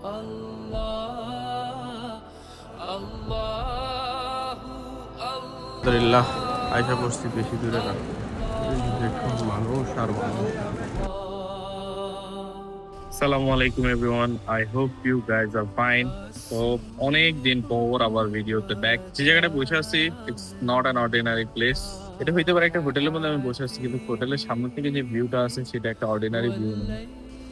আলহামদুলিল্লাহ আয়সা পড়ছি বেশি দূরে না, দেখুন মানুষ আর মানুষ। আসসালামু আলাইকুম everyone, I hope you guys are fine. তো অনেক দিন পর আবার ভিডিওতে ব্যাক। যে জায়গাটা বসে আছি it's not an ordinary place. এটা হইতে পারে একটা হোটেলের মধ্যে আমি বসে আছি, কিন্তু হোটেলের সামনে থেকে যে ভিউটা আছে সেটা একটা অর্ডিনারি ভিউ না।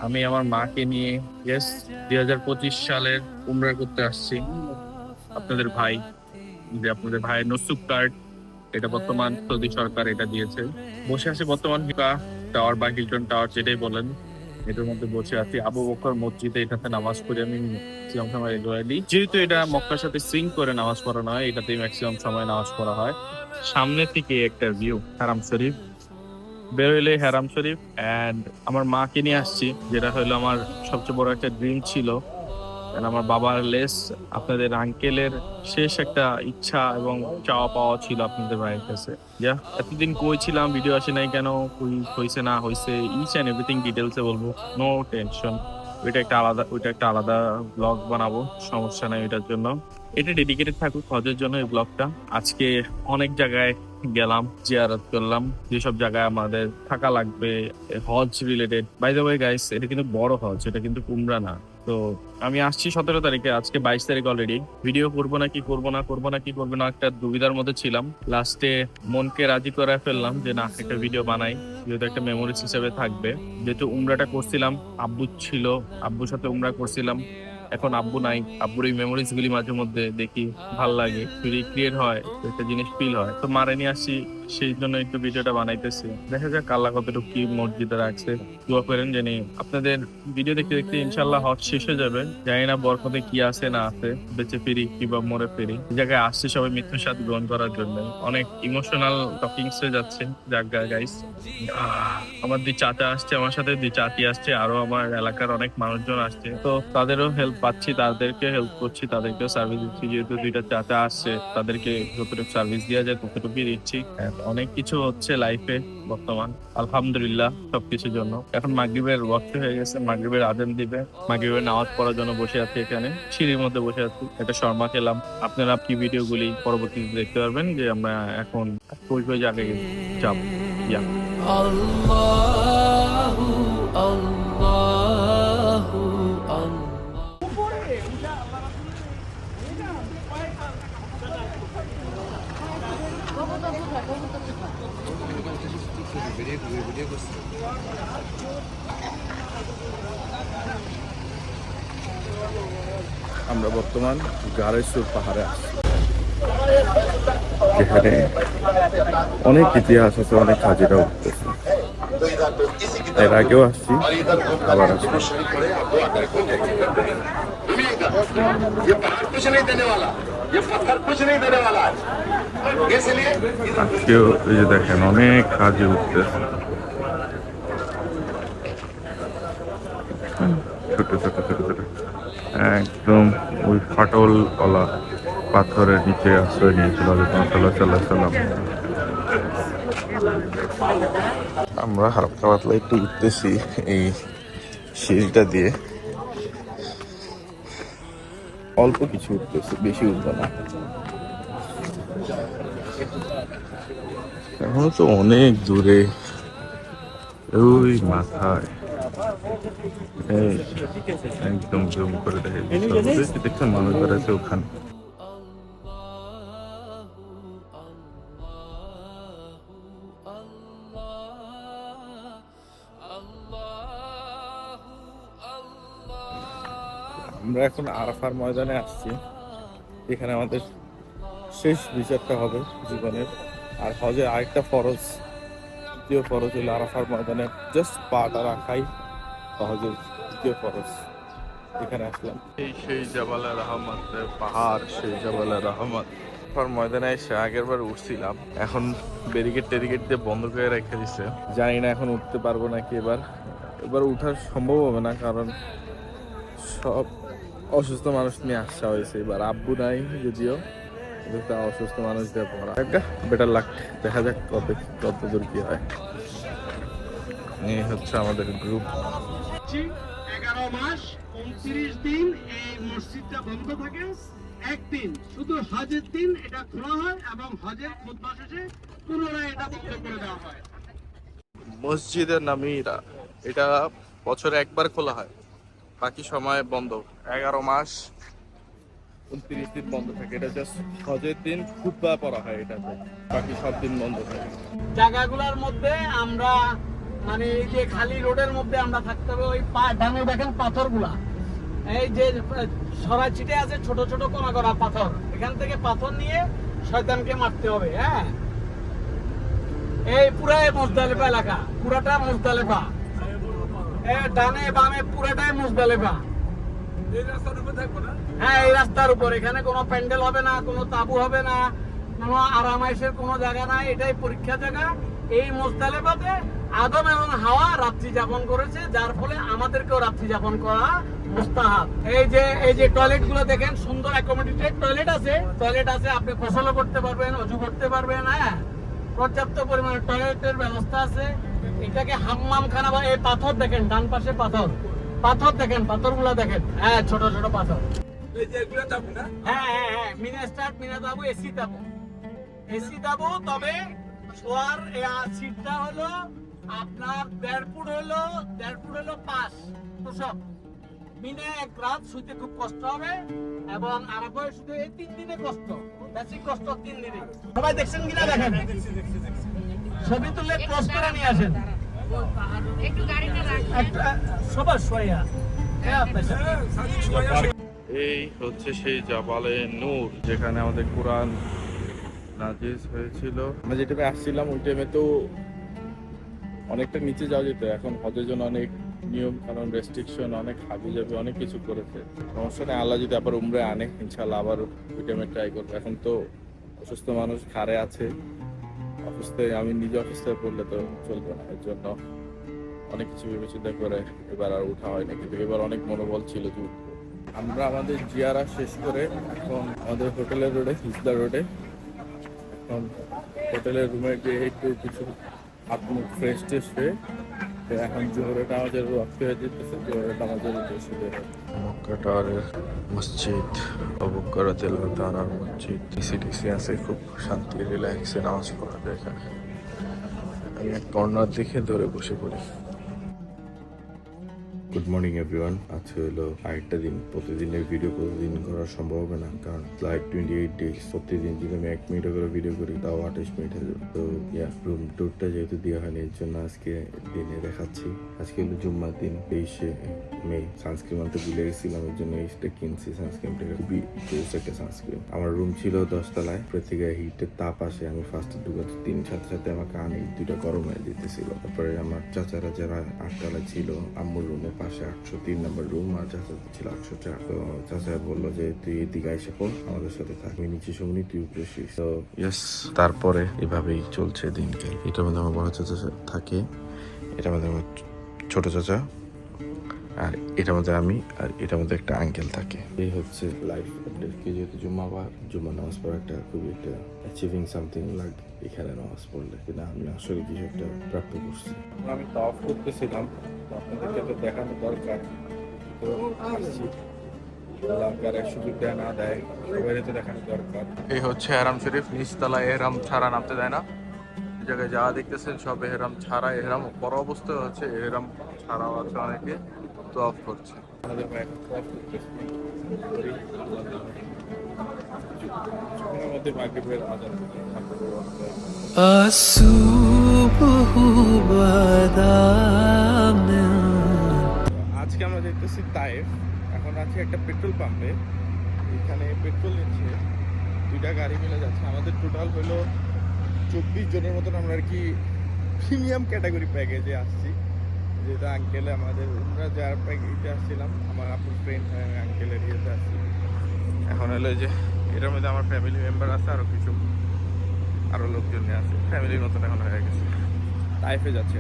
আমি আমার মাকে নিয়ে ইয়েস 2025 সালের উমরা করতে আসছি। আপনাদের ভাই, যে আপনাদের ভাইয়ের নসুক কার্ড, এটা বর্তমান সৌদি সরকার এটা দিয়েছে। বসে আছি বর্তমান হিকা টাওয়ার বা হিলটন টাওয়ার যেটাই বলেন, এটার মধ্যে বসে আছি। আবু বকর মসজিদে এটাতে নামাজ পড়ি আমি ম্যাক্সিমাম সময় রেগুলারলি, যেহেতু এটা মক্কার সাথে সিঙ্ক করে নামাজ পড়ানো হয়, এটাতেই ম্যাক্সিমাম সময় নামাজ পড়া হয়। সামনে থেকে একটা ভিউ হারাম শরীফ, বেরোইলে হারাম শরীফ। অ্যান্ড আমার মাকে নিয়ে আসছি, যেটা হলো আমার সবচেয়ে বড় একটা ড্রিম ছিল। আমার বাবার লেস আপনাদের আঙ্কেলের শেষ একটা ইচ্ছা এবং চাওয়া পাওয়া ছিল আপনাদের ভাইয়ের কাছে। এতদিন কই ছিলাম, ভিডিও আসে নাই কেন, কই হয়েছে না হয়েছে, ইচ অ্যান্ড এভরিথিং ডিটেলসে বলবো, নো টেনশন। ওইটা একটা আলাদা ব্লগ বানাবো, সমস্যা নাই ওইটার জন্য। এটা ডেডিকেটেড থাকুক হজের জন্য এই ব্লগটা। আজকে অনেক জায়গায় গেলাম, জিয়ারত করলাম, যেসব জায়গায় আমাদের থাকা লাগবে হজ related. By the way guys, এটা কিন্তু বড় হজ, এটা কিন্তু উমরা না। তো আমি আসছি 17 তারিখে, আজকে 22 তারিখ অলরেডি। ভিডিও করবো না কি করবো না একটা দুবিধার মধ্যে ছিলাম। লাস্টে মনকে রাজি করে ফেললাম যে না, একটা ভিডিও বানাই, যেহেতু একটা মেমোরিজ হিসেবে থাকবে। যেহেতু উমরাটা করছিলাম, আব্বু ছিল, আব্বুর সাথে উমরা করছিলাম। এখন আব্বু নাই, আব্বুর এই মেমোরিজ গুলি মাঝে মধ্যে দেখি, ভাল লাগে, রিক্রিয়েট হয়, একটা জিনিস ফিল হয়। তো মারে নিয়ে আসছি, সেই জন্য একটু ভিডিওটা বানাইতেছি। দেখা যাক আল্লাহ কতটুকু কি মসজিদে রাখছে। দোয়া করেন জানি আপনাদের ভিডিও দেখতে দেখতে ইনশাল্লাহ হজ শেষ হয়ে যাবে। জানি না বরকতে কি আছে না আছে, বেঁচে ফিরি কিংবা মরে ফিরি। এই জায়গায় আসছে সবাই মৃত্যুর স্বাদ গ্রহণ করার জন্য। অনেক ইমোশনাল টকিংস হয়ে যাচ্ছে। যাক গাইস, আমার দুই চাচা আসছে আমার সাথে, দুই চাচি আসছে, আরো আমার এলাকার অনেক মানুষজন আসছে। তো তাদেরও হেল্প পাচ্ছি, তাদেরকে হেল্প করছি, তাদেরকেও সার্ভিস দিচ্ছি। যেহেতু দুইটা চাচা আসছে, তাদেরকে যতটুকু সার্ভিস দেওয়া যায় ততটুকুই দিচ্ছি। অনেক কিছু হচ্ছে লাইফে বর্তমান, আলহামদুলিল্লাহ সবকিছুর জন্য। এখন মাগরিবের ওয়াক্ত হয়ে গেছে, মাগরিবের আজান দিবে, মাগরিবের নামাজ পড়ার জন্য বসে আছি এখানে, সিঁড়ির মধ্যে বসে আছি। একটা শর্মা খেলাম। আপনারা কি ভিডিও গুলি পরবর্তীতে দেখতে পারবেন যে আমরা এখন কই কই জায়গায় যাব। আল্লাহু আল্লাহু আমরা বর্তমান গাড়েশ্বর পাহাড়ে আসছি, যেখানে অনেক ইতিহাস আছে, অনেক হাজিরা উঠতেছে। এর আগেও আসছি, আবার আসছি। আজকেও এই যে দেখেন অনেক হাজি উঠতেছে, ছোট ছোট ছোট ছোট, একদম ওই ফাটল কলা পাথরের নিচে আশ্রয় নিয়েছিল সাল্লাম। আমরা হালকা পাতলা একটু উঠতেছি এই সিঁড়িটা দিয়ে, অল্প কিছু উঠতেছি, বেশি উঠবো না। এখনো তো অনেক দূরে, ওই মাথায় একদম জুম করে দেখছেন মানুষ বেড়াচ্ছে ওখানে। আমরা এখন আরাফার ময়দানে আসছি, এখানে আমাদের শেষ বিচারটা হবে জীবনের। আর হজের আরেকটা ফরজ, দ্বিতীয় ফরজ হলো আরাফার ময়দানে জাস্ট পাটা রাখাই হজের দ্বিতীয় ফরজ। এখানে আসলাম, সেই জাবালে রহমত পাহাড়, সেই জাবালে রহমত। আরাফার ময়দানে এসে আগের বার উঠছিলাম, এখন ব্যারিকেড টেরিকেড দিয়ে বন্ধ করে রেখে দিচ্ছে। জানি না এখন উঠতে পারবো নাকি। এবার উঠার সম্ভব হবে না, কারণ সব অসুস্থ মানুষ নিয়ে আসা হয়েছে। এবার আব্বু নাই যদিও, অসুস্থ মানুষ দিয়ে পড়া একটা বেটার লাগ। দেখা যাক কত দূর কি হয়। এই হচ্ছে আমাদের গ্রুপ। 11 মাস 29 দিন এই মসজিদটা বন্ধ থাকে। একদিন শুধু হজের দিন এটা খোলা হয় এবং হজের খুতবা শেষে পুনরায় এটা বন্ধ করে দেওয়া হয়। মসজিদের নামিরা, এটা বছরে একবার খোলা হয়, বাকি সময় বন্ধ। 11 মাস 29 দিন বন্ধ থাকে। এটা জাস্ট হজের দিন খুতবা পড়া হয় এটাতে, বাকি সব দিন বন্ধ থাকে। জায়গাগুলোর মধ্যে আমরা মানে এই যে খালি রোডের মধ্যে আমরা থাকতে হবে। ওই ডানে দেখেন পাথরগুলা, এই যে সরাই ছিটে আছে ছোট ছোট কোনা করা পাথর, এখান থেকে পাথর নিয়ে শয়তানকে মারতে হবে। হ্যাঁ, এই পুরাই মুজদালিফা এলাকা, পুরাটা মুজদালিফা, ডানে বামে পুরাটাই মুজদালিফা। হ্যাঁ, এই রাস্তার উপর। এখানে কোনো প্যান্ডেল হবে না, কোনো তাবু হবে না, কোনো আরামাইশের কোনো জায়গা নাই। এটাই পরীক্ষা জায়গা। এই মুজদালিফাতে আদম এবং হাওয়া রাত্রি যাপন করেছে, যার ফলে আমাদেরকেও রাত্রি যাপন করা মুস্তাহাব। এই যে টয়লেট গুলো দেখেন, সুন্দর অ্যাকোমোডেটেড টয়লেট আছে। আপনি গোসলও করতে পারবেন, অজু করতে পারবেন। হ্যাঁ, পর্যাপ্ত পরিমাণে টয়লেটের ব্যবস্থা আছে। এটাকে হাম্মাম খানা বা এই পাথর দেখেন, ডান পাশে পাথর দেখেন, পাথরগুলো দেখেন। হ্যাঁ, ছোট ছোট পাথর। হ্যাঁ, মিনা তাবু, এসি তাবু। তবে শোয়ার সিটটা হলো আপনার 1.5 ফুট হলো 5 প্রসব। মিনে এক রাত শুইতে খুব কষ্ট হবে, এবং আরবে শুধু এই 3 দিনে কষ্ট, বেশি কষ্ট 3 দিনে। সবাই দেখছেন কিনা দেখেন, ছবি তুলে ক্লোজ করে নিয়ে আসেন। একটু গাড়িটা রাখেন, সবাই শোয়া। এই হচ্ছে সেই জাবালে নূর, যেখানে আমাদের কোরআন নাজিল হয়েছিল। আমরা যে টাইমে আসছিলাম ওই টাইমে তো অনেকটা নিচে যাওয়া যেত। এখন হজের জন্য অনেক নিয়ম কানুন, রেস্ট্রিকশন, অনেক হাবি যাবে, অনেক কিছু করেছে। সমস্যা নেই, আল্লাহ যদি আবার উমরে আনে ইনশাল্লাহ আবার ওই টাইমে ট্রাই করবো। এখন তো অসুস্থ মানুষ ঘাড়ে আছে, আমি নিজে অসুস্থ হয়ে পড়লে তো চলবে না। এর জন্য অনেক কিছু বিবেচনা করে এবার আর উঠা হয়নি, কিন্তু এবার অনেক মনোবল ছিল যে উঠবো। আমরা আমাদের জিয়ারা শেষ করে এখন আমাদের হোটেলের রোডে, হিজলা রোডে, এখন হোটেলের রুমে গিয়ে একটু কিছু আপনি ফ্রেশ টেস্ট হয়ে এখন জোহরের নামাজের রক্ত হয়ে যেতেছে, জোহরের নামাজের উদ্দেশ্যে বের হয়। মক্কা টাওয়ারের মসজিদ, আবু বকর রাদিয়াল্লাহু তাআলার মসজিদ, ডিসি আছে, খুব শান্তি রিল্যাক্সে নামাজ পড়া যায় এখানে। আমি এক কর্নার দেখে ধরে বসে পড়ি। Good morning everyone. আজকে হলো আরেকটা দিন। প্রতিদিনের ভিডিও প্রতিদিন করা সম্ভব হবে না, কারণ লাইভ 28 ডেজ। প্রতিদিন যদি আমি 1 মিনিট করে ভিডিও করি তাও 28 মিনিট হয়ে যাবে। তো রুম ট্যুরটা যেহেতু দেওয়া হয়নি, এর জন্য আজকে দিনে দেখাচ্ছি। আজকে হলো জুম্মার দিন, 23শে মে। সানস্ক্রিন আনতে ভুলে গেছিলাম, এর জন্য এইটা কিনছি। সানস্ক্রিনটা খুবই বেস্ট একটা সানস্ক্রিন। আমার রুম ছিল 10 তলায়, উপরে থেকে হিটের তাপ আসে। আমি ফার্স্টে ঢুকাতে 3 সাথে আমার কানে 2টা গরম হয়ে যেতেছিল। তারপরে আমার চাচারা যারা 8 তলায় ছিল, আম্মুর রুমে পাশে 803 নম্বর রুম, আর চাচা ছিল 804। তো চাচা বললো যে তুই এদিকে এসে পড়, আমাদের সাথে থাক, আমি নিচে শুনি, তুই উপরে শুইস। তো ইয়েস, তারপরে এভাবেই চলছে দিনকাল। এটার মধ্যে আমার বড় চাচা থাকে, এটার মধ্যে আমার ছোট চাচা, আর এটার মধ্যে আমি, আর এটার মধ্যে একটা আঙ্কেল থাকে। এই হচ্ছে লাইফ আপডেট। যেহেতু জুম্মা নামাজ পড়া একটা খুবই একটা অ্যাচিভিং সামথিং লাগে এখানে নামাজ পড়লে, কিনা আমি আসলে কিছু একটা প্রাপ্ত করছি। আমি তাওয়াফ করতেছিলাম, আপনাদেরকে তো দেখানো দরকার, তো আসছি। সুযোগ দেয় না দেয়, সবাই তো দেখানো দরকার। এই হচ্ছে এহরাম শরীফ, নিচতলায় এহরাম ছাড়া নামতে দেয় না। এই জায়গায় যা দেখতেছেন সব এহরাম ছাড়া। এহরাম বড় অবস্থায় হচ্ছে, এহরাম ছাড়াও আছে, অনেকে তাওয়াফ করছে। আমাদের ভাই এখন তাওয়াফ করতেছে। মধ্যে মাগরিবের আযান আজকে আমরা দেখতেছি তায়েফ। এখন আছি একটা পেট্রোল পাম্পে, এখানে পেট্রোল নিচ্ছে, 2টা গাড়ি মিলে যাচ্ছে। আমাদের টোটাল হলো 24 জনের মতন। আমরা আর কি প্রিমিয়াম ক্যাটাগরি প্যাকেজে আসছি, যেটা আঙ্কেলে আমাদের, আমরা যার প্যাকেজে আসছিলাম, আমার আপুর ফ্রেন্ড আঙ্কেলের ইয়েতে আসছি। এখন হলো যে এটার মধ্যে আমার ফ্যামিলি মেম্বার আছে, আরো লোকজন আছে, ফ্যামিলির মতন এখন হয়ে গেছে। তাইফে যাচ্ছে।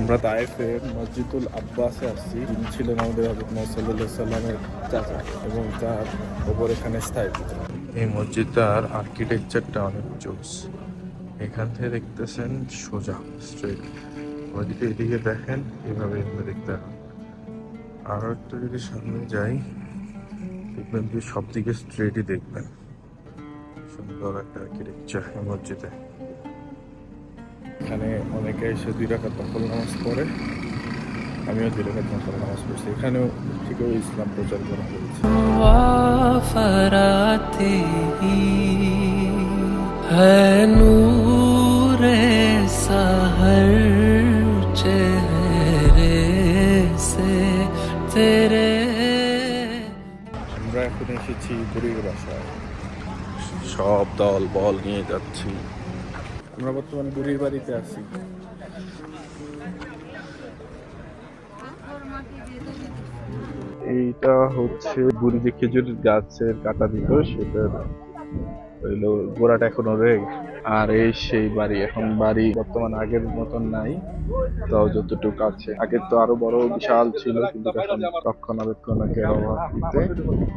আমরা আমরা তায়েফের মসজিদুল আব্বাসে আসছি। তিনি ছিলেন আমাদের হযরত মুহাম্মদ সাল্লাল্লাহু আলাইহি সাল্লামের চাচা এবং তার ওপর এখানে স্থায়ী পূজা। এই মসজিদটার আর্কিটেকচারটা অনেক জোস। এখান থেকে দেখতেছেন সোজা স্ট্রেট, যদি এদিকে দেখেন এভাবে দেখতে হবে। আরো একটু যদি সামনে যাই দেখবেন যে সব দিকে স্ট্রেটই দেখবেন। সুন্দর একটা আর্কিটেকচার মসজিদে। এখানে অনেকে এসে 2 রাকাত নফল নামাজ পড়ে, আমিও 2 রাকাত নফল নামাজ পড়ছি। এখানেও ঠিক ওই ইসলাম প্রচার করা হয়েছে। फराते ही है नूरे सहर चेहरे से तेरे। আমরা এখন এসেছি বুড়ির বাসায়, সব দল বল নিয়ে যাচ্ছি। আমরা বর্তমানে বুড়ির বাড়িতে আছি। এইটা হচ্ছে বুড়ি যে খেজুরের গাছের কাটা দিত সেটা হইলো, গোড়াটা এখনো রয়ে গেছে। আর এই সেই বাড়ি, এখন বাড়ি বর্তমান আগের মতন নাই, তাও যতটুকু আছে। আগে তো আরো বড় বিশাল ছিল, কিন্তু এখন রক্ষণাবেক্ষণের অভাবে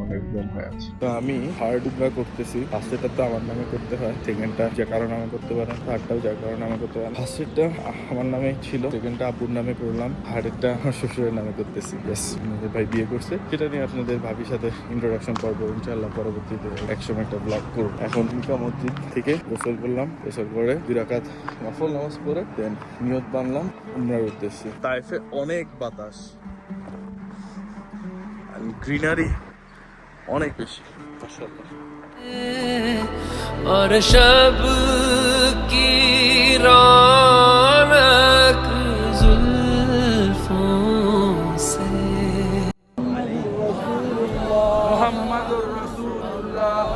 অনেক কম হয়ে আছে। তো আমি হার্ড উবরা করতেছি। ফার্স্টেরটা তো আমার নামে করতে হয়, সেকেন্ডটা যে কারণে আমি করতে পারেন, থার্ডটাও যার কারণে আমি করতে পারেন। ফার্স্টেরটা আমার নামে ছিল, সেকেন্ডটা আব্বুর নামে করলাম, থার্ডেরটা আমার শ্বশুরের নামে করতেছি। ইয়েস, আমাদের ভাই বিয়ে করছে, সেটা নিয়ে আপনাদের ভাবির সাথে ইন্ট্রোডাকশন করবো ইনশাআল্লাহ। পরবর্তীতে একসময় একটা ব্লগ করবো। এখন মিকা মসজিদ থেকে গোসল করলাম, গোসল করে 2 রাকাত নফল নামাজ পড়ে দেন নিয়ত বানলাম উমরার উদ্দেশ্যে। তাইফে অনেক বাতাস, গ্রিনারি অনেক বেশি মাশাআল্লাহ। और शब की रौनक जुल्फों से মুহাম্মাদুর রাসূলুল্লাহ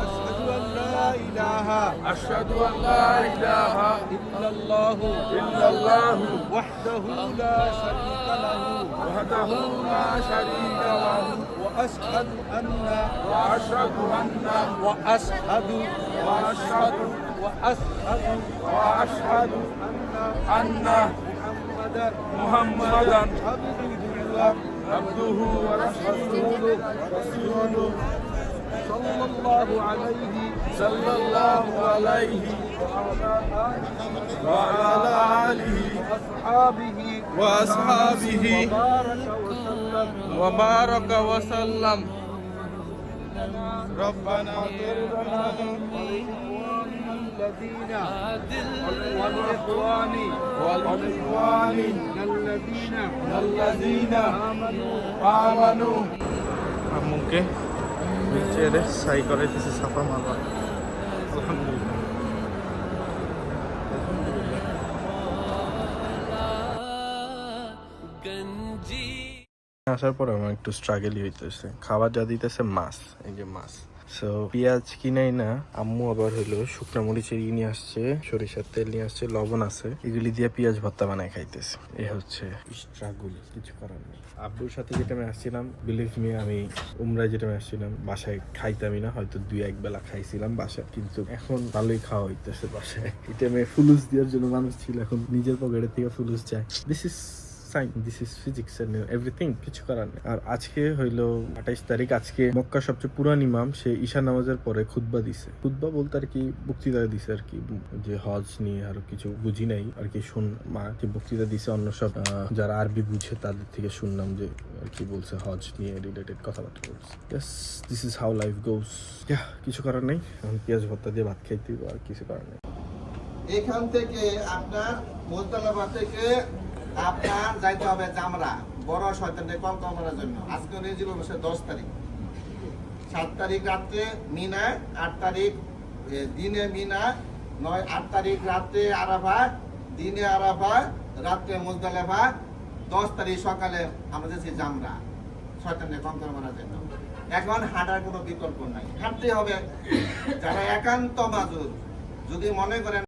আশহাদু আন লা ইলাহা ইল্লাল্লাহু ওয়াহদাহু লা শারীকা লাহু وأشهد أن محمدا عبده ورسوله صلى الله عليه وعلى آله وأصحابه وبارك وسلم. ربنا اغفر لنا والإخوان الذين آمنوا. আম্মুকে হুইলচেয়ারে সাই করাইতেছে, সাফা মারবা। আলহামদুলিল্লাহ। गंजी আসার পরে আমার একটু স্ট্রাগলই হইতেছে। খাবার যা দিতেছে মাছ, এই যে মাছ। সো পেঁয়াজ কিনাই না, আম্মু আবার হইলো শুকনা মরিচের নিয়ে আসছে, সরিষার তেল নিয়ে আসছে, লবণ আছে, এগুলি দিয়ে পেঁয়াজ ভর্তা বানায় খাইতেছে। এ হচ্ছে স্ট্রাগল, কিছু করার নেই। আব্বুর সাথে যেটা আমি আসছিলাম, বিলিভ মি, আমি উমরায় যেটা আমি আসছিলাম বাসায় খাইতামই না, হয়তো 2-1 বেলা খাইছিলাম বাসায়, কিন্তু এখন ভালোই খাওয়া হইতেছে বাসায়। এটা আমি ফুলুস দেওয়ার জন্য মানুষ ছিল, এখন নিজের পকেটের থেকে ফুলুস যায়। This is science, this is physics and everything, কিছু করার নেই। আর আজকে হইলো 28 তারিখ, আজকে মক্কার সবচেয়ে পুরান ইমাম সে ঈশা নামাজের পরে খুতবা দিছে। খুতবা বলতে আর কি বক্তৃতা দিছে আর কি, যে হজ নিয়ে আরো কিছু বুঝি নাই আর কি, যে বক্তৃতা দিছে অন্য সব যারা আরবি বুঝে তাদের থেকে শুনলাম যে আর কি বলছে, হজ নিয়ে রিলেটেড কথাবার্তা বলছে। Yes, this is how life goes. কিছু করার নেই, এখন পেঁয়াজ ভর্তা দিয়ে ভাত খাইতে হবে, আর কিছু করার নেই। এখান থেকে আপনার মুজদালিফা থেকে আপনার যাইতে হবে জামরা, বড় শয়তানকে কম করার জন্য। আজকে রেজিল বসে 10 তারিখ, 7 তারিখ রাত্রে মিনা, 8 তারিখ দিনে মিনা, 8 তারিখ রাত্রে আরাফা, দিনে আরাফা, রাত্রে মুজদালিফা, 10 তারিখ সকালে আমরা যাচ্ছি জামরা, শয়তানকে কম করার জন্য। এখন হাঁটার কোনো বিকল্প নাই, হাঁটতে হবে। যারা একান্ত মাজুর, যদি মনে করেন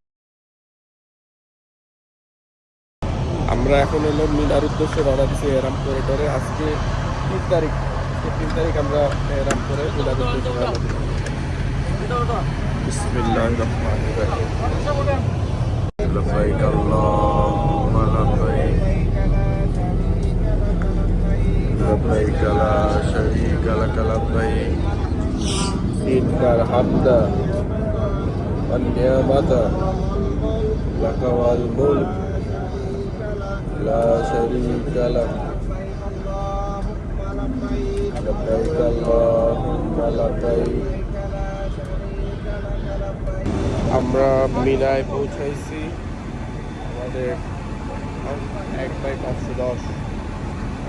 আমরা এখন হলো মিনার উদ্দেশ্যে রওনা দিচ্ছি এহরাম করিডোরে। আজকে 3 তারিখ, 3 তারিখ আমরা এহরাম করে মিনার উদ্দেশ্যে রওনা দিচ্ছি। বিসমিল্লাহির রহমানির রহিম। লাব্বাইক আল্লাহুম্মা লাব্বাইক لبيك لا شريك لك لبيك إن الحمد والنعمة لك والملك لا شريك لك لبيك اللهم لبيك আমরা মিনায় পৌঁছাইছি আমাদের 1/510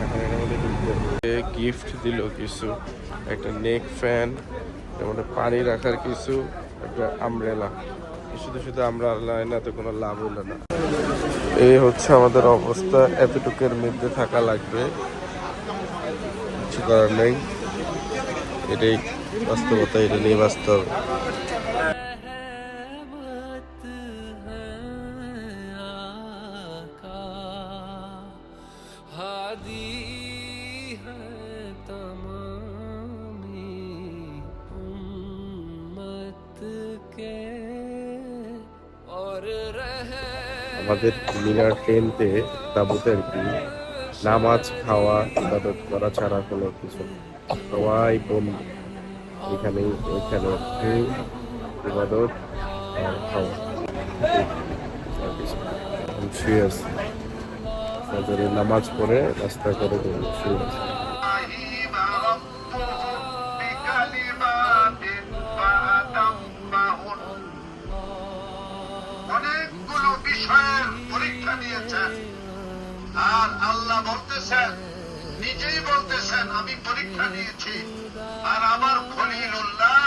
এখন এর মধ্যে ঢুকবো গিফট দিল কিছু একটা নেক ফ্যান এর মধ্যে পানি রাখার কিছু একটা আমব্রেলা শুধু শুধু আমব্রেলা না তো কোনো লাভ হলো না এই হচ্ছে আমাদের অবস্থা এতটুকুর মধ্যে থাকা লাগবে কিছু করার নেই এটাই বাস্তবতা এটা নিয়ে বাস্তব আমাদের মিনার টেন্টে তাবুতের কি নামাজ খাওয়া ইবাদত করা ছাড়া কোনো কিছু সবাই বন্ধু এখানে ইবাদত আর খাওয়া শুয়ে আছে ফজরের নামাজ পড়ে নাস্তা করে শুয়ে আছে অনেকগুলো বিষয়ের পরীক্ষা নিয়েছেন আর আল্লাহ বলতেছেন নিজেই বলতেছেন আমি পরীক্ষা নিয়েছি আর আমার খলিলুল্লাহ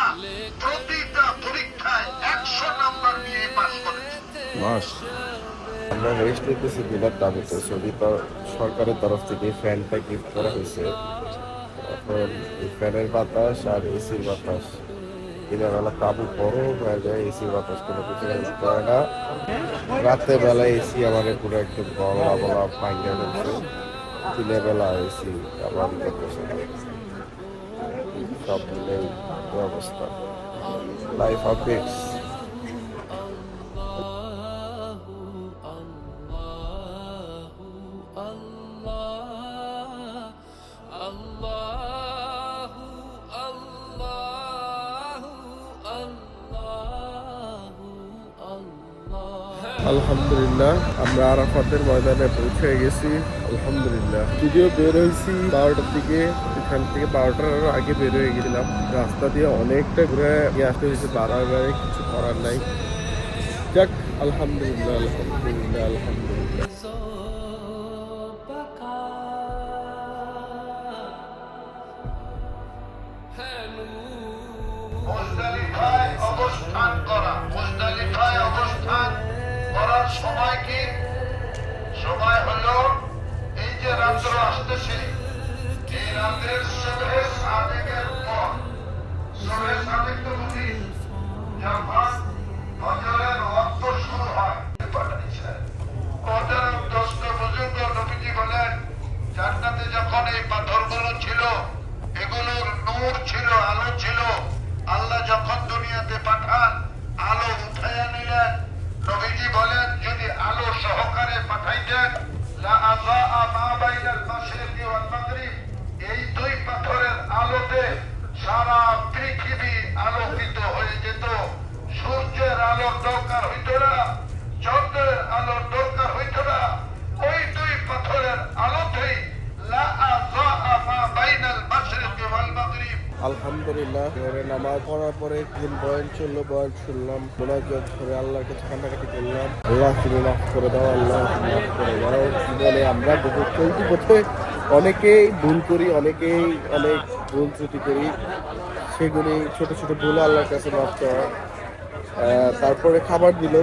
প্রতিটা পরীক্ষায় 100 নাম্বার নিয়ে পাস করেছে আমরা রেস্ট নিতেছি বিরাট দাবিতে সরকারের তরফ থেকে ফ্যানটা গিফট করা হয়েছে এখন এই ফ্যানের বাতাস আর এসির বাতাস দিনের বেলা তাবু বড় হয়ে যায় এসির বাতাস কোনো কিছু করে না রাতের বেলা এসি আমাদের পুরো একদম বলা পাঙ্গা করছে দিনের বেলা এসি আবার করতেছে সব মিলে অবস্থা লাইফ আপডেটস আলহামদুলিল্লাহ আমরা আরাফাতের ময়দানে পৌঁছে গেছি আলহামদুলিল্লাহ যদিও বের হয়েছি 12টার দিকে এখান থেকে 12টার আগে বের হয়ে গেছিলাম রাস্তা দিয়ে অনেকটা ঘুরে আসতে হয়েছে বারবার কিছু করার নাই যাক আলহামদুলিল্লাহ আলহামদুলিল্লাহ আলহামদুলিল্লাহ মুজদালিফায় অবস্থান করা মুজদালিফায় অবস্থান করার সময় কি সময় হলো এই যে রাত্র আসতেছে এই রাতের সুবহে সাদেকের পর সুবহে সাদেক তো বুঝি যখন ফজরের ওয়াক্ত শুরু হয় পাঠাইছেন কদর দোস্ত বুজুর্গ নবীজি বলেন জান্নাতে যখন এই পাথরগুলো ছিল এগুলোর নূর ছিল আলো ছিল আল্লাহ যখন দুনিয়াতে পাঠান আলো উঠাইয়া নিলেন নবীজি বলেন যদি আলো সহকারে পাঠাইতেন লা আযা মা বাইনাল মাশরিকি ওয়াল মাগরিব এই দুই পাথরের আলোতে সারা পৃথিবী আলোকিত হয়ে যেত সূর্যের আলোর দরকার হইত না চন্দ্রের আলোর দরকার হইত না ওই দুই পাথরের আলোতেই লা আযা মা বাইনাল মাশরিকি ওয়াল মাগরিব আলহামদুলিল্লাহ নামাজ পড়ার পরে দিন বয়ান চললো বয়ান শুনলাম মোনাজাত করে আল্লাহর কাছে কান্নাকাটি করলাম আল্লাহ তুমি মাফ করে দাও আল্লাহ তুমি মাফ করে দাও জীবনে আমরা বহু চলতি পথে অনেকেই ভুল করি অনেকেই অনেক ভুল ত্রুটি করি সেগুলি ছোট ছোট ভুল আল্লাহর কাছে মাফ চাওয়া তারপরে খাবার দিল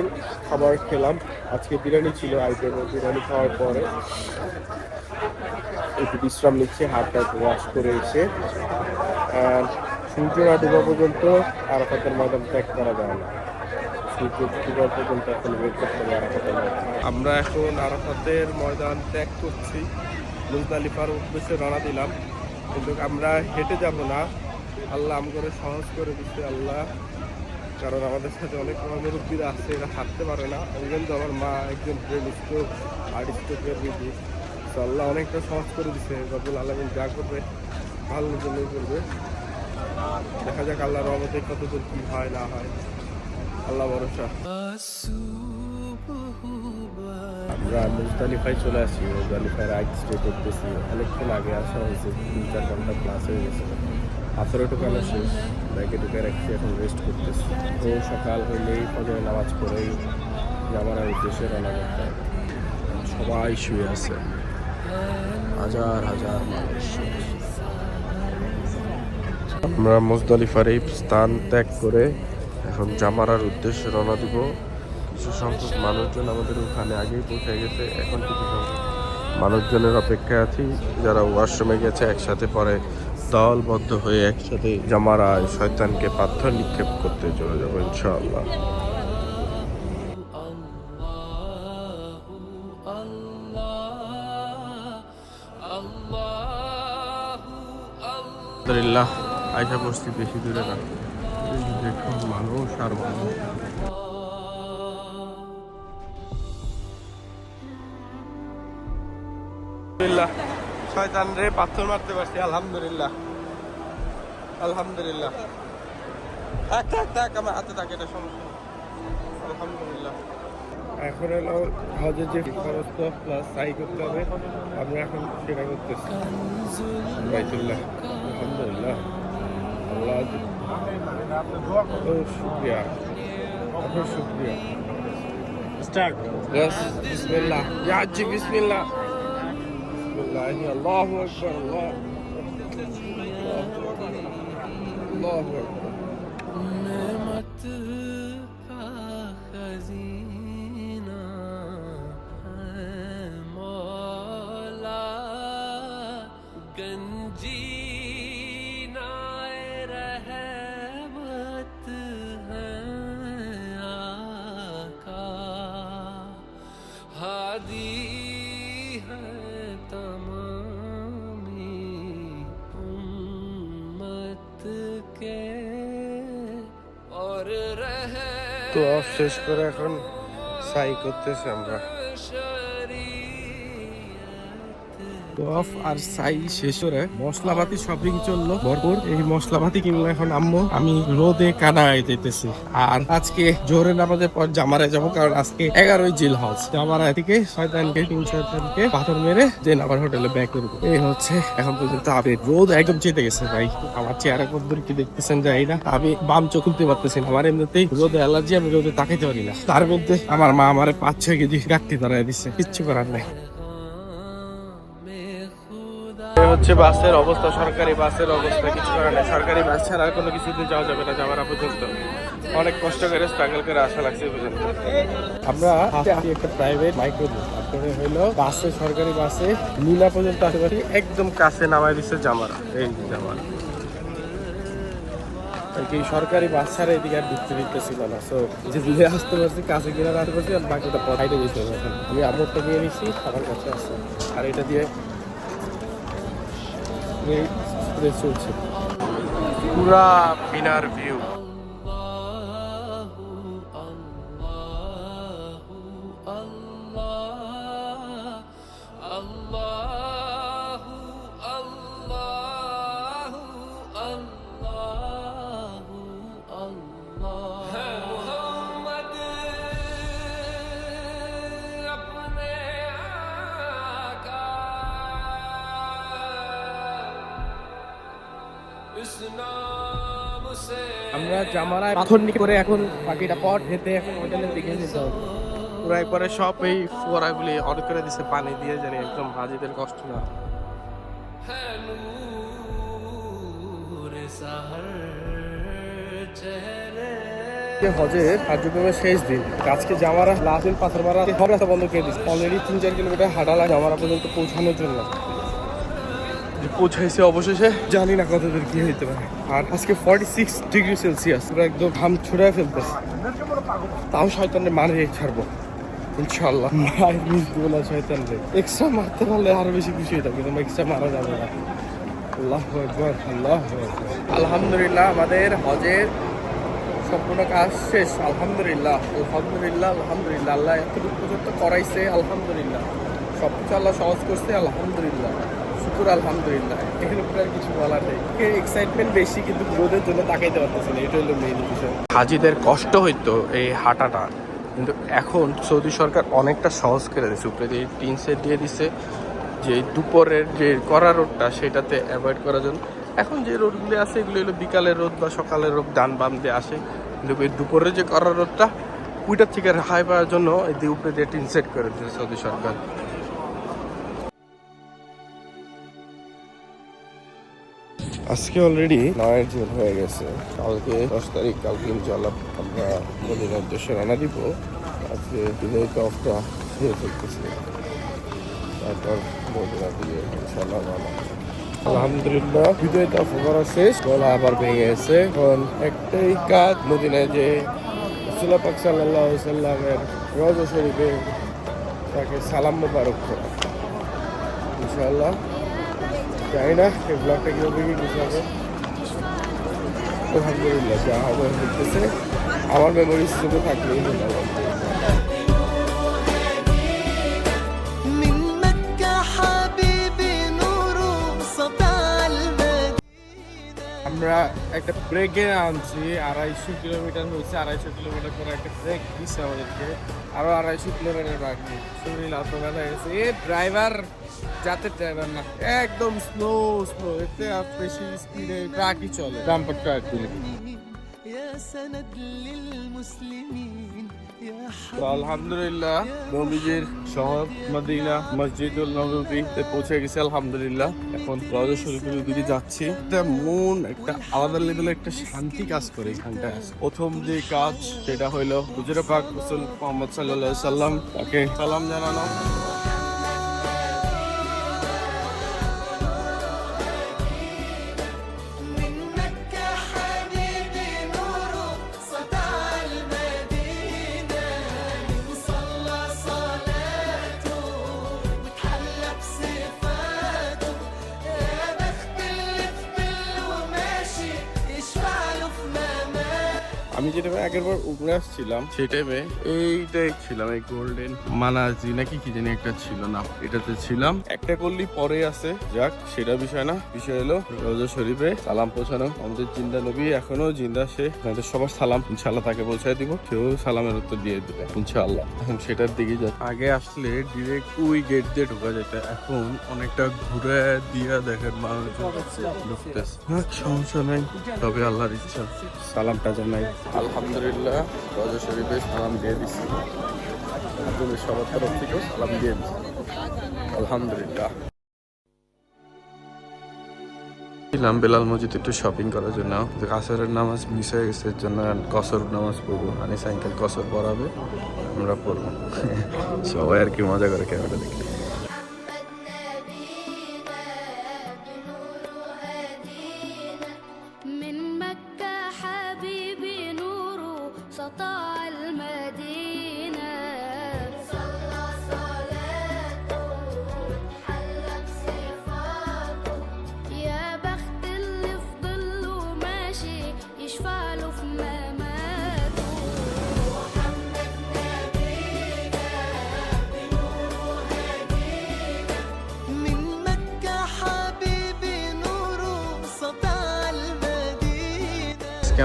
খাবার খেলাম আজকে বিরিয়ানি ছিল আইটেম বিরিয়ানি খাওয়ার পরে একটু বিশ্রাম নিচ্ছে হাতটা ওয়াশ করে এসে সূর্য না ডুবা পর্যন্ত আরাফাতের ময়দান ত্যাগ করা যায় না সূর্য ডুবা পর্যন্ত এখন ওয়েট করতে হবে আরাফাতের ময়দান আমরা এখন আরাফাতের ময়দান ত্যাগ করছি মুজদালিফার উদ্দেশ্যে রওনা দিলাম কিন্তু আমরা হেঁটে যাব না আল্লাহ আমাদের সহজ করে দিচ্ছে আল্লাহ কারণ আমাদের সাথে অনেক মুরব্বীরা আছে এরা হাঁটতে পারে না কিন্তু আমার মা একজন ব্রেন স্ট্রোক হার্ট স্ট্রোকের রোগী তো আল্লাহ অনেকটা সহজ করে দিচ্ছে, রব্বুল আলামিন যা করবে ভালোর জন্যই করবে। দেখা যাক আল্লাহর রহমতে কতদূর কি হয় না হয়, আল্লাহ ভরসা। আমরা মুজদালিফায় চলে আসি, মুজদালিফায় রাইড স্টে করতেছি। অনেকক্ষণ আগে আসা হয়েছে, 3-4 ঘন্টা প্লাস হয়ে গেছে। পাথরে টোকানো শেষ, ব্যাগে ঢুকে রাখছি, এখন রেস্ট করতেছি। তো সকাল হইলেই ফজরের নামাজ পড়েই জামারার উদ্দেশ্যে রওনা করতে হবে। সবাই শুয়ে আছে, হাজার হাজার মানুষ। আমরা মুজদালিফার এই স্থান ত্যাগ করে এখন জামারার উদ্দেশ্যে রওনা দিব। কিছু সংখ্যক মানুষজন আমাদের ওখানে আগেই পৌঁছে গেছে, এখন কিছু সংখ্যক মানুষজনের অপেক্ষায় আছি যারা ওয়াশরুমে গেছে। একসাথে পরে দলবদ্ধ হয়ে একসাথে জামারায় শয়তানকে পাথর নিক্ষেপ করতে চলে যাবো ইনশাআল্লাহ। আলহামদুলিল্লাহ আয়সা পড়ছি, বেশি দূরে না, দেখুন মানুষ আর মানুষ। আলহামদুলিল্লাহ শয়তান রে পাথর মারতে পারছি, আলহামদুলিল্লাহ আলহামদুলিল্লাহ। থাক থাক থাক, আমার হাতে থাকে, এটা সমস্যা নেই, আলহামদুলিল্লাহ। এখন হলো হজে যে খরচ প্লাস সাই করতে হবে, আমরা এখন সেটা করতেছি বাইতুল্লাহ। আলহামদুলিল্লাহ, আল্লাহ শুক্রিয়া, আপনার শুক্রিয়া। স্টার্ট, বিসমিল্লাহ ইয়া জি, বিসমিল্লাহ বিসমিল্লাহ, আল্লাহু আকবার, আল্লাহু আকবার। नेमत का खजीना है मौला, गंजीनाए रहमत है आका, हादी है तमामी उम्मत के और रहे তো অফ শেষ করে এখন সাই করতেছি আমরা। তো অফ আর সাই শেষ করে মশলাপাতি শপিং চললো ভরপুর। এই মশলাপাতি কিনলো এখন আম্মু, আমি রোদে কানায় যেতেছি। আর আজকে জোহরের নামাজের পর জামারায় যাবো, কারণ আজকে 11ই জিল হজ। জামারায় থেকে শয়তানকে পাথর মেরে দেন আবার হোটেলে ব্যাক করবো। এই হচ্ছে এখন পর্যন্ত আপডেট। রোদ একদম চেতে গেছে ভাই, আমার চেহারা কতদূর কি দেখতেছেন যাই না, আমি বাম চোখ খুলতে পারতেছি না। আমার এমনিতেই রোদে অ্যালার্জি, আমি রোদে তাকাইতে পারি না। তার মধ্যে আমার মা আমারে 5-6 কেজি গাঁটটি ধরাই দিচ্ছে, কিচ্ছু করার নাই। হচ্ছে বাসের অবস্থা, সরকারি বাসের অবস্থা, কিছু করার নাই। সরকারি বাস ছাড়া আর কোনো কিছুতে যাওয়া যাবে না যাওয়ার পর্যন্ত। অনেক কষ্ট করে স্ট্রাগল করে আসা লাগছে পর্যন্ত। আমরা একটা প্রাইভেট মাইক্রো তারপরে হইলো বাসে, সরকারি বাসে নীলা পর্যন্ত আসতে পারি, একদম কাছে নামাই দিচ্ছে জামারা। এই জামারা কি সরকারি বাস ছাড়া এদিকে আর ঢুকতে দিতেছিল না। সো যে দিকে আসতে পারছি, কাছে গিয়ে আসতে পারছি, আর বাকিটা পড়াইতে গেছে। আমি আমরটা নিয়ে নিচ্ছি, আমার কাছে আছে, আর এটা দিয়ে চলছে পুরা পিনার ভিউ। আমরা জামারায় পাথর নিয়ে করে এখন বাকিটা পথ হেঁটে এখন হোটেলের দিকে যেতে হবে। পুরো একবারে সব এই ফোয়ারাগুলি অন করে দিছে পানি দিয়ে, জানি একদম হাজিদের কষ্ট না। হজের কার্যক্রমের শেষ দিন, আজকে জামারা লাস্ট দিন, পাথর মারা সব রাস্তা বন্ধ করে দিচ্ছে। অলরেডি 3-4 কিলোমিটার হাঁটা লাগে জামারা পর্যন্ত পৌঁছানোর জন্য। পৌঁছাইছে অবশেষে, জানি না কতদূর কি হইতে পারে। আর আজকে 46 ডিগ্রি সেলসিয়াস, পুরো একদম ঘাম ছুড়ে ফেলতেছে। তাও শয়তানের মারে ছাড়বো ইনশাআল্লাহ। মায়ের মিস দিব না শয়তানরে। এক্সট্রা মারতে পারলে আরো বেশি খুশি হইতাম, কিন্তু এক্সট্রা মারা যাবে না। আল্লাহু আকবার, আল্লাহু আকবার। আলহামদুলিল্লাহ আমাদের হজের সম্পূর্ণ কাজ শেষ। আলহামদুলিল্লাহ আলহামদুলিল্লাহ আলহামদুলিল্লাহ, আল্লাহ এতটুকু পর্যন্ত করাইছে, আলহামদুলিল্লাহ। সবকিছু আল্লাহ সহজ করছে, আলহামদুলিল্লাহ, শুকুর আলহামদুলিল্লাহ। এখানে আর কিছু বলার নেই। এক্সাইটমেন্ট বেশি, কিন্তু রোদের জন্য তাকাইতে পারতেছি না, এটা হলো মেইন বিষয়। হাজিদের কষ্ট হইতো এই হাঁটাটা, কিন্তু এখন সৌদি সরকার অনেকটা সহজ করে দিয়েছে। উপরে দিয়ে টিন সেট দিয়ে দিচ্ছে, যে দুপুরের যে কড়া রোদটা সেটাতে অ্যাভয়েড করার জন্য। এখন যে রোদগুলি আছে এগুলো হলো বিকালের রোদ বা সকালের রোদ, ডান বাম দিয়ে আসে, কিন্তু এই দুপুরের যে কড়া রোদটা ওইটার থেকে রেহাই পাওয়ার জন্য এই দিয়ে উপরে দিয়ে টিন সেট করে দিয়েছে সৌদি সরকার। আজকে অলরেডি 9 জুন হয়ে গেছে, কালকে 10 তারিখ, কালকে ইনশাআল্লাহ আমরা মদিনার উদ্দেশ্যে রওনা দিব। আজকে বিদায় অফটা শেষ করতেছি, তারপর মদিনা দিয়ে ইনশাআল্লাহ রওনা। আলহামদুলিল্লাহ বিদায় তফ করা শেষ, গলা আবার ভেঙে গেছে। এখন একটাই কাজ, মদিনায় যে রাসূলুল্লাহ পাক সাল্লাল্লাহু আলাইহি সাল্লামের রওজা শরীফে তাকে সালাম মোবারক করা। ইনশাআল্লাহ জানি না এই ব্লগটা কীভাবে কি গুছাবো। আলহামদুলিল্লাহ যা হবে হইতেছে, আমার মেমোরিজ শুধু থাকলেই হলো। আমরা একটা ব্রেকে আনছি, 250 কিলোমিটার হয়েছে, 250 কিলোমিটার করে একটা ব্রেক দিচ্ছে আমাদেরকে, আরো 250 কিলোমিটার বাকি। শরীর এত ব্যথা গেছে। এ ড্রাইভার যাতে ড্রাইভার না, একদম স্লো স্লো, এতে আর বেশি স্পিডে ট্রাকই চলে, ডাম্পার ট্রাক গুলি। তো আলহামদুলিল্লাহ নবীজির শহর মদিনা মসজিদুল নববীতে পৌঁছে গেছে আলহামদুলিল্লাহ। এখন রওজা শরীফের দিকে যাচ্ছি। এটা মন একটা আলাদা লেভেলের একটা শান্তি কাজ করে এখানটায়। প্রথম যে কাজ সেটা হইলো হুজুরে পাক রাসূল মুহাম্মদ সাল্লাল্লাহু আলাইহি সাল্লাম তাকে সালাম জানানো। আমি যে টাইমে আগের বার উপরে আসছিলাম সেই টাইমে এইটাই ছিলাম, এই গোল্ডেন মানাজি নাকি কি জানি একটা ছিল না, এটাতে ছিলাম। একটা করলি পরে আছে, যাক সেটা বিষয় না, বিষয় হলো রওজা শরীফে সালাম পৌঁছানো। আমাদের জিন্দা নবী এখনো জিন্দা, সে আমাদের সবার সালাম ইনশাআল্লাহ তাকে পৌঁছায় দিব, সেও সালামের উত্তর দিয়ে দিবে ইনশাআল্লাহ। এখন সেটার দিকে যা, আগে আসলে ডিরেক্ট ওই গেট দিয়ে ঢোকা যেত, এখন অনেকটা ঘুরে দিয়ে দেখেন মানুষ ঢুকতেছে। সমস্যা নাই, তবে আল্লাহর ইচ্ছা সালামটা জানাই। আলহামদুলিল্লাহ রওজা শরীফে সালাম দিয়ে দিচ্ছি, আপনাদের সবার তরফ থেকেও সালাম দিয়ে দিচ্ছি আলহামদুলিল্লাহ। ছিলাম বেলাল মসজিদ একটু শপিং করার জন্য, কাসরের নামাজ মিস হয়ে গেছে, এর জন্য কসর নামাজ পড়বো, আনিস আঙ্কেল কসর পড়াবে, আমরা পড়বো। সবাই আর কি মজা করে ক্যামেরা দেখে।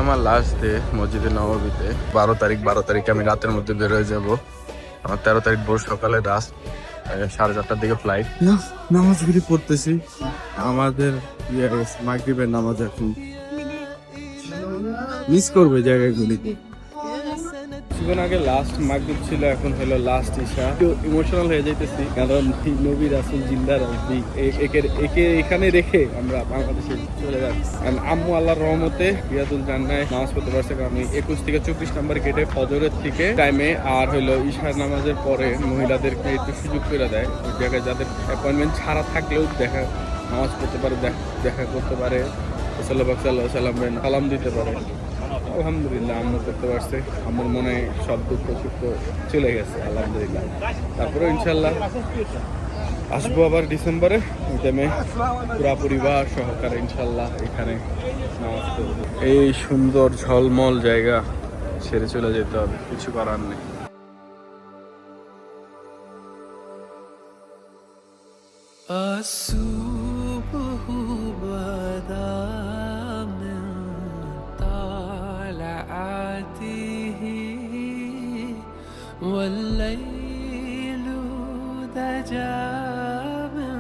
আমার লাস্ট ডে মসজিদে নববীতে 12 তারিখ আমি রাতের মধ্যে বের হয়ে যাব। আমার 13 তারিখ ভোর সকালে রাত 4:30টার দিকে ফ্লাইট। নামাজগুলি পড়তেছি, আমাদের মাগরিবের নামাজ এখন মিস করবে জায়গাগুলি। কিছুক্ষণ আগে লাস্ট মাগরিব ছিল, এখন হলো লাস্ট ইশা। একটু ইমোশনাল হয়ে যাইতেছি, কারণ নবী রাসূল জিন্দা রাখবি, একে এখানে রেখে আমরা বাংলাদেশে চলে যাচ্ছি। আম্মু আল্লাহর রহমতে রিয়াদুল জান্নায় নামাজ পড়তে পারছে, কারণ আমি 21 থেকে 24 নম্বর গেটে ফজরের থেকে টাইমে আর হলো ইশার নামাজের পরে মহিলাদেরকে একটু সুযোগ করে দেয়, ওই জায়গায় যাদের অ্যাপয়েন্টমেন্ট ছাড়া থাকলেও দেখা নামাজ পড়তে পারে, দেখা করতে পারে, রাসূলুল্লাহ সাল্লাল্লাহু আলাইহি সাল্লামের সালাম দিতে পারে। আলহামদুলিল্লাহ আম্মু করতে পারছে, আমার মনে সব দুঃখ সুখ চলে গেছে আলহামদুলিল্লাহ। তারপরে ইনশাল্লাহ আসবো আবার ডিসেম্বরে, ওই টাইমে পুরা পরিবার সহকারে ইনশাল্লাহ এখানে নামাজ পড়বো। এই সুন্দর ঝলমল জায়গা ছেড়ে চলে যেতে হবে, কিছু করার নেই। الصبح بدا من طلعته والليل دجى من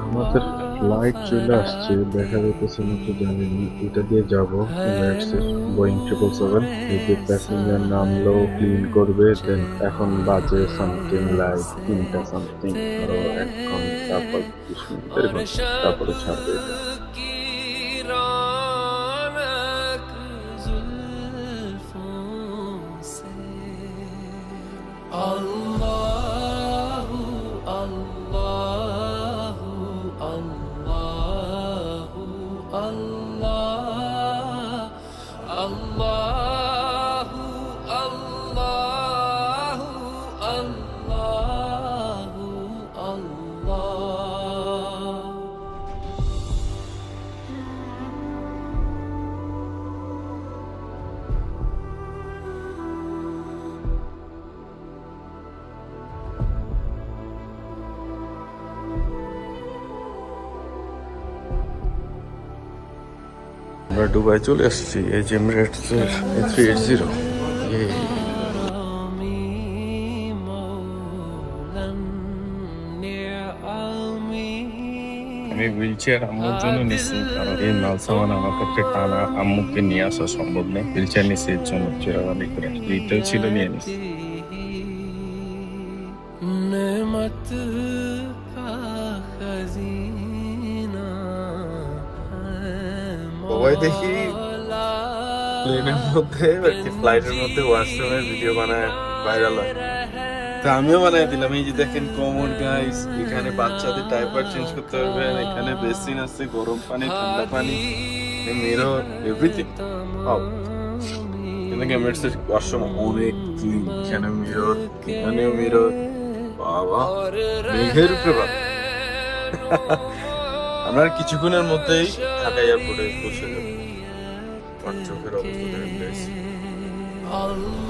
আমাদের ফ্লাইট চলে আসছে, দেখা যেতেছে নাকি জানি না। এটা দিয়ে যাবো এমিরেটসের বোয়িং 777। এই যে প্যাসেঞ্জার নামলো, ক্লিন করবে, দেন এখন বাজে সামথিং লাইক 3টা সামথিং, আরো 1 ঘন্টা 35 মিনিট এরকম, তারপরে ছাড়বে এটা। की रौनक जुल्फों से अल्लाहु अल्लाहु अल्लाहु अल्लाह अल्लाहु अल्लाहु अल्लाहु अल्लाह আমরা দুবাই চলে আসছি, এই যে এমিরেটসের A380। আমি হুইল চেয়ার আম্মুর জন্য নিচ্ছি, কারণ এই মাল সামান আমার পক্ষে টানা আম্মুকে নিয়ে আসা সম্ভব নেই। হুইল চেয়ার নিচ্ছি এর জন্য, চেয়ারানি করে এইটাও ছিল, নিয়ে নিচ্ছি। नेमत का खजीना है সবাই দেখি मौला প্লেনের মধ্যে আর কি ফ্লাইটের মধ্যে ওয়াশরুমের ভিডিও বানায় ভাইরাল হয়। তো আমিও বানাই দিলাম। এই যে দেখেন কমন গাইস, এখানে বাচ্চাদের ডাইপার চেঞ্জ করতে পারবেন, এখানে বেসিন আছে, গরম পানি, ঠান্ডা পানি, মিরর, এভরিথিং। কিন্তু এমিরেটসের ওয়াশরুম অনেক ক্লিন, এখানে মিরর, এখানেও মিরর। বাবা, মেঘের উপরে বাবা। আমরা কিছুক্ষণের মধ্যেই ঢাকা এয়ারপোর্টে পৌঁছে যাবো। আমার চোখের অবস্থা দেখেন guys। Allah